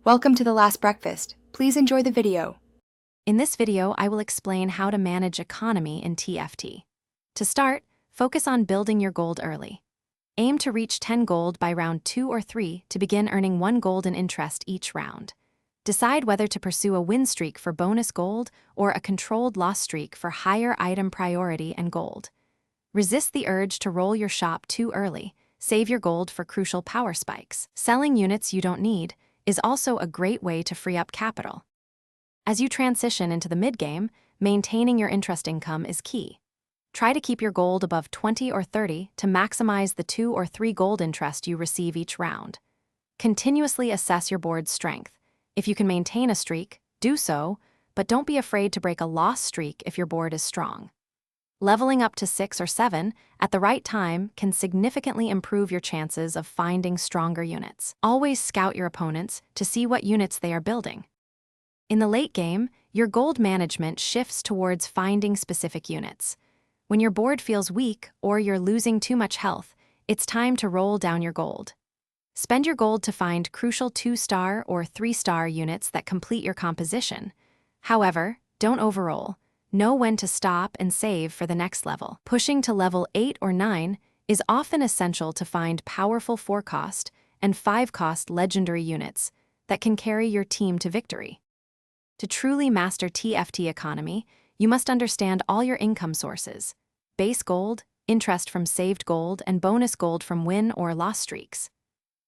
Welcome to the last breakfast. Please enjoy the video. In this video, I will explain how to manage economy in TFT. To start, focus on building your gold early. Aim to reach 10 gold by round 2 or 3 to begin earning 1 gold in interest each round. Decide whether to pursue a win streak for bonus gold or a controlled loss streak for higher item priority and gold. Resist the urge to roll your shop too early. Save your gold for crucial power spikes. Selling units you don't need is also a great way to free up capital. As you transition into the mid-game, maintaining your interest income is key. Try to keep your gold above 20 or 30 to maximize the 2 or 3 gold interest you receive each round. Continuously assess your board's strength. If you can maintain a streak, do so, but don't be afraid to break a loss streak if your board is strong. Leveling up to 6 or 7 at the right time can significantly improve your chances of finding stronger units. Always scout your opponents to see what units they are building. In the late game, your gold management shifts towards finding specific units. When your board feels weak or you're losing too much health, it's time to roll down your gold. Spend your gold to find crucial 2-star or 3-star units that complete your composition. However, don't overroll. Know when to stop and save for the next level. Pushing to level 8 or 9 is often essential to find powerful 4-cost and 5-cost legendary units that can carry your team to victory. To truly master TFT economy, you must understand all your income sources: base gold, interest from saved gold, and bonus gold from win or loss streaks.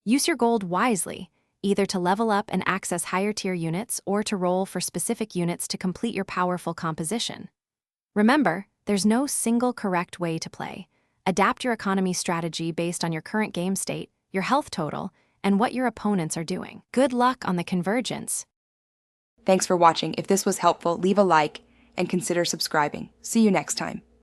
Use your gold wisely, either to level up and access higher-tier units or to roll for specific units to complete your powerful composition. Remember, there's no single correct way to play. Adapt your economy strategy based on your current game state, your health total, and what your opponents are doing. Good luck on the convergence. Thanks for watching. If this was helpful, leave a like and consider subscribing. See you next time.